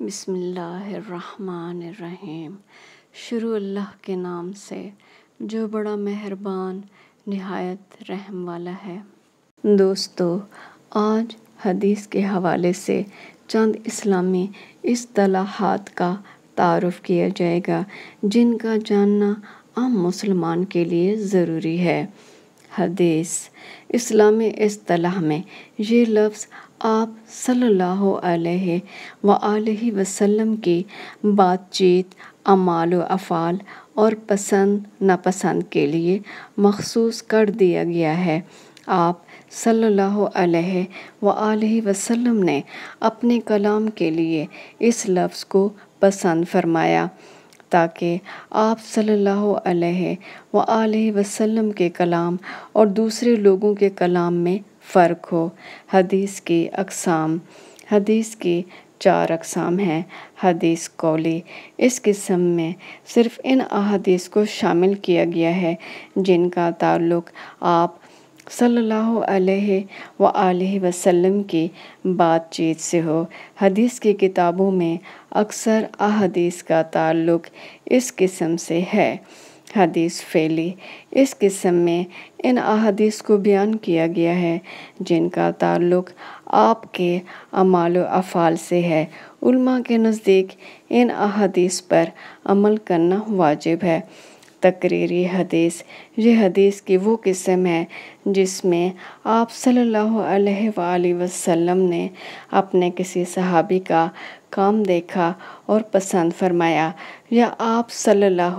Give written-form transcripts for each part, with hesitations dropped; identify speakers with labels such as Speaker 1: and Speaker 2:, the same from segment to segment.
Speaker 1: بسم اللہ الرحمن الرحیم۔ شروع اللہ کے نام سے جو بڑا مہربان نہایت رحم والا ہے۔ دوستو، آج حدیث کے حوالے سے چند اسلامی اصطلاحات کا تعارف کیا جائے گا جن کا جاننا عام مسلمان کے لیے ضروری ہے۔ حدیث اسلامی اصطلاح میں یہ لفظ آپ صلی اللہ علیہ وآلہ وسلم کی بات چیت، اعمال و افعال اور پسند ناپسند کے لیے مخصوص کر دیا گیا ہے۔ آپ صلی اللہ علیہ وآلہ وسلم نے اپنے کلام کے لیے اس لفظ کو پسند فرمایا تاکہ آپ صلی اللہ علیہ وآلہ وسلم کے کلام اور دوسرے لوگوں کے کلام میں فرق ہو۔ حدیث کی اقسام۔ حدیث کی 4 اقسام ہیں۔ حدیث قولی، اس قسم میں صرف ان احادیث کو شامل کیا گیا ہے جن کا تعلق آپ صلی اللہ علیہ وآلہ وسلم کی بات چیت سے ہو۔ حدیث کی کتابوں میں اکثر احادیث کا تعلق اس قسم سے ہے۔ حدیث فعلی، اس قسم میں ان احادیث کو بیان کیا گیا ہے جن کا تعلق آپ کے اعمال و افعال سے ہے۔ علماء کے نزدیک ان احادیث پر عمل کرنا واجب ہے۔ تقریری حدیث، یہ حدیث کی وہ قسم ہے جس میں آپ صلی اللہ علیہ وآلہ وسلم نے اپنے کسی صحابی کا کام دیکھا اور پسند فرمایا، یا آپ صلی اللہ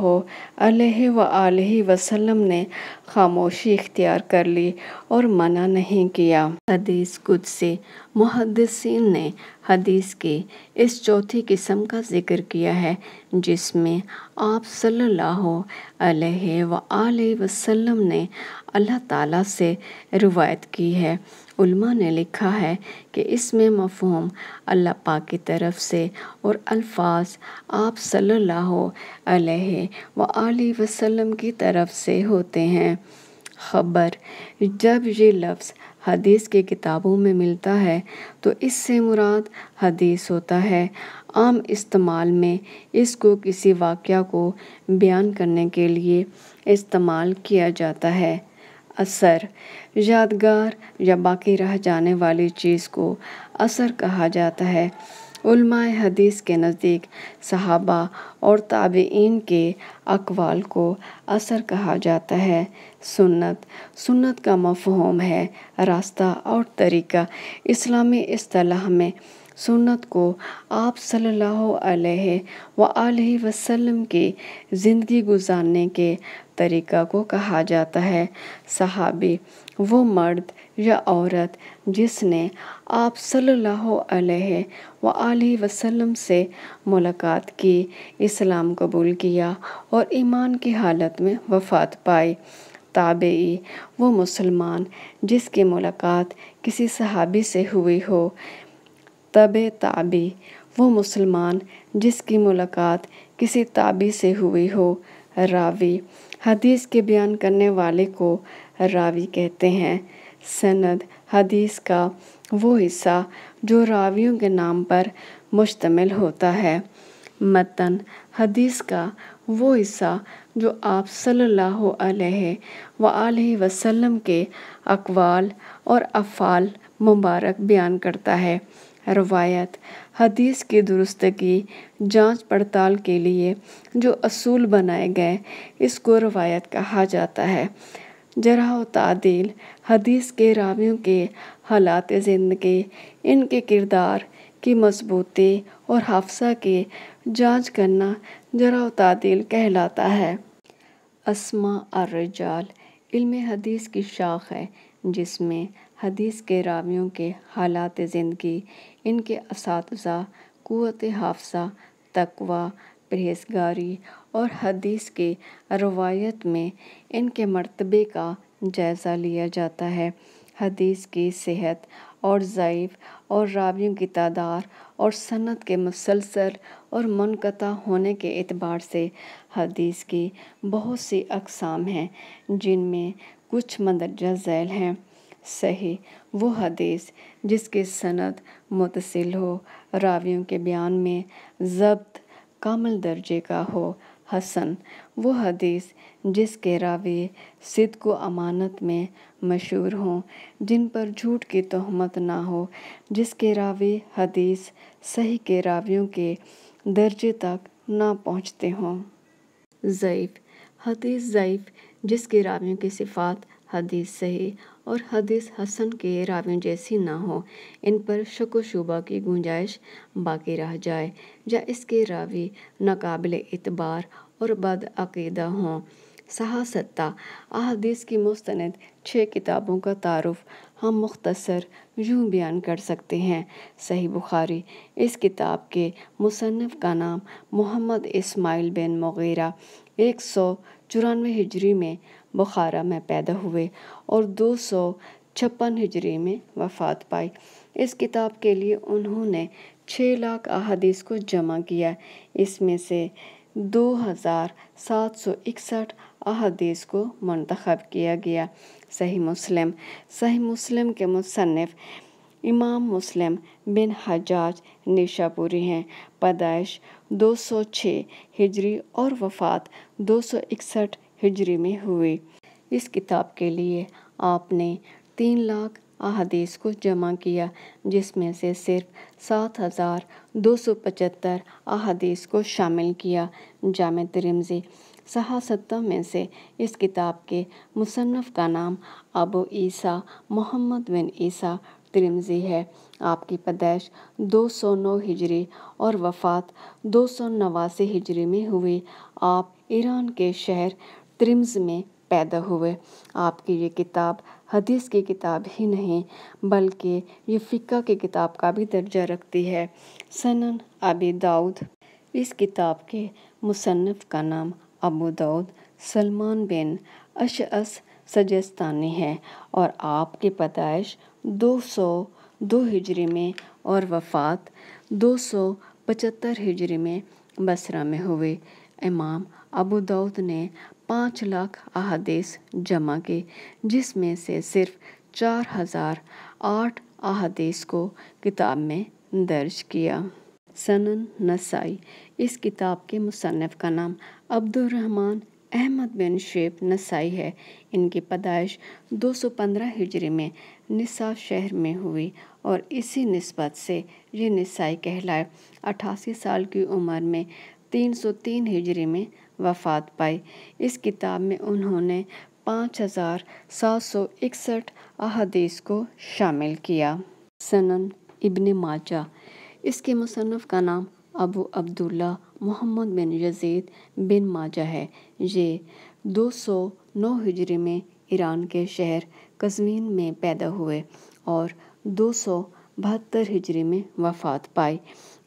Speaker 1: علیہ وآلہ وسلم نے خاموشی اختیار کر لی اور منع نہیں کیا۔ حدیث قدسی، محدثین نے حدیث کی اس چوتھی قسم کا ذکر کیا ہے جس میں آپ صلی اللہ علیہ وآلہ وسلم نے اللہ تعالیٰ سے روایت کی ہے۔ علماء نے لکھا ہے کہ اس میں مفہوم اللہ پاک کی طرف سے اور الفاظ آپ صلی اللہ علیہ وآلہ وسلم کی طرف سے ہوتے ہیں۔ خبر، جب یہ لفظ حدیث کی کتابوں میں ملتا ہے تو اس سے مراد حدیث ہوتا ہے۔ عام استعمال میں اس کو کسی واقعہ کو بیان کرنے کے لیے استعمال کیا جاتا ہے۔ اثر، یادگار یا باقی رہ جانے والی چیز کو اثر کہا جاتا ہے۔ علماء حدیث کے نزدیک صحابہ اور تابعین کے اقوال کو اثر کہا جاتا ہے۔ سنت، سنت کا مفہوم ہے راستہ اور طریقہ۔ اسلامی اصطلاح میں سنت کو آپ صلی اللہ علیہ وآلہ وسلم کی زندگی گزارنے کے طریقہ کو کہا جاتا ہے۔ صحابی، وہ مرد یا عورت جس نے آپ صلی اللہ علیہ وآلہ وسلم سے ملاقات کی، اسلام قبول کیا اور ایمان کی حالت میں وفات پائی۔ تابعی، وہ مسلمان جس کی ملاقات کسی صحابی سے ہوئی ہو۔ تبع تابعی، وہ مسلمان جس کی ملاقات کسی تابعی سے ہوئی ہو۔ راوی، حدیث کے بیان کرنے والے کو راوی کہتے ہیں۔ سند، حدیث کا وہ حصہ جو راویوں کے نام پر مشتمل ہوتا ہے۔ متن، حدیث کا وہ حصہ جو آپ صلی اللہ علیہ وآلہ وسلم کے اقوال اور افعال مبارک بیان کرتا ہے۔ روایت، حدیث کی درستگی جانچ پڑتال کے لیے جو اصول بنائے گئے اس کو روایت کہا جاتا ہے۔ جرح و تعدیل، حدیث کے راویوں کے حالات زندگی، ان کے کردار کی مضبوطی اور حفظہ کی جانچ کرنا جرح و تعدیل کہلاتا ہے۔ اسماء الرجال، علم حدیث کی شاخ ہے جس میں حدیث کے راویوں کے حالات زندگی، ان کے اساتذہ، قوت حافظہ، تقویٰ، پرہیزگاری اور حدیث کی روایت میں ان کے مرتبے کا جائزہ لیا جاتا ہے۔ حدیث کی صحت اور ضعیف اور راویوں کی تعداد اور سند کے مسلسل اور منقطع ہونے کے اعتبار سے حدیث کی بہت سی اقسام ہیں جن میں کچھ مندرجہ ذیل ہیں۔ صحیح وہ حدیث جس کی سند متصل ہو، راویوں کے بیان میں ضبط کامل درجے کا ہو۔ حسن وہ حدیث جس کے راوی صدق و امانت میں مشہور ہوں، جن پر جھوٹ کی تہمت نہ ہو، جس کے راوی حدیث صحیح کے راویوں کے درجے تک نہ پہنچتے ہوں۔ ضعیف حدیث ضعیف جس کے راویوں کی صفات حدیث صحیح اور حدیث حسن کے راویوں جیسی نہ ہو، ان پر شک و شبہ کی گنجائش باقی رہ جائے، یا اس کے راوی ناقابل اعتبار اور بدعقیدہ ہوں۔ صحاح ستہ احادیث کی مستند 6 کتابوں کا تعارف ہم مختصر یوں بیان کر سکتے ہیں۔ صحیح بخاری، اس کتاب کے مصنف کا نام محمد اسماعیل بن مغیرہ 194 ہجری میں بخارا میں پیدا ہوئے اور 256 ہجری میں وفات پائی۔ اس کتاب کے لیے انہوں نے 6 لاکھ احادیث کو جمع کیا، اس میں سے 2761 احادیث کو منتخب کیا گیا۔ صحیح مسلم کے مصنف امام مسلم بن حجاج نیشاپوری ہیں۔ پیدائش 206 ہجری اور وفات 261 ہجری میں ہوئی۔ اس کتاب کے لیے آپ نے 3 لاکھ احادیث کو جمع کیا، جس میں سے صرف 7275 احادیث کو شامل کیا۔ جامع ترمذی صحاح ستہ میں سے اس کتاب کے مصنف کا نام ابو عیسیٰ محمد بن عیسیٰ ترمذی ہے۔ آپ کی پیدائش 209 ہجری اور وفات 289 ہجری میں ہوئی۔ آپ ایران کے شہر ترمذ میں پیدا ہوئے۔ آپ کی یہ کتاب حدیث کی کتاب ہی نہیں بلکہ یہ فقہ کی کتاب کا بھی درجہ رکھتی ہے۔ سنن ابی داؤد، اس کتاب کے مصنف کا نام ابو داؤد سلمان بن اشعث سجستانی ہے اور آپ کی پیدائش 202 ہجری میں اور وفات 275 ہجری میں بصرہ میں ہوئی۔ امام ابو داؤد نے 5 لاکھ احادیث جمع کی، جس میں سے صرف 4008 احادیث کو کتاب میں درج کیا۔ سنن نسائی، اس کتاب کے مصنف کا نام عبد الرحمن احمد بن شیب نسائی ہے۔ ان کی پیدائش 215 ہجری میں نسا شہر میں ہوئی اور اسی نسبت سے یہ نسائی کہلائے۔ 88 سال کی عمر میں 303 ہجری میں وفات پائی۔ اس کتاب میں انہوں نے 5761 احادیث کو شامل کیا۔ سنن ابن ماجہ، اس کے مصنف کا نام ابو عبداللہ محمد بن یزید بن ماجہ ہے۔ یہ 209 ہجری میں ایران کے شہر قزوین میں پیدا ہوئے اور 272 ہجری میں وفات پائی۔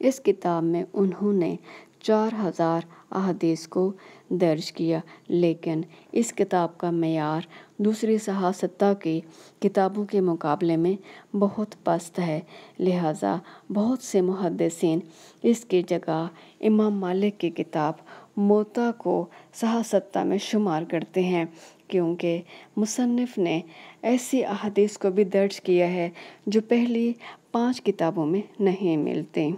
Speaker 1: اس کتاب میں انہوں نے 4000 احادیث کو درج کیا، لیکن اس کتاب کا معیار دوسری صحاح ستہ کی کتابوں کے مقابلے میں بہت پست ہے، لہٰذا بہت سے محدثین اس کی جگہ امام مالک کی کتاب موطا کو صحاح ستہ میں شمار کرتے ہیں، کیونکہ مصنف نے ایسی احادیث کو بھی درج کیا ہے جو پہلی 5 کتابوں میں نہیں ملتی۔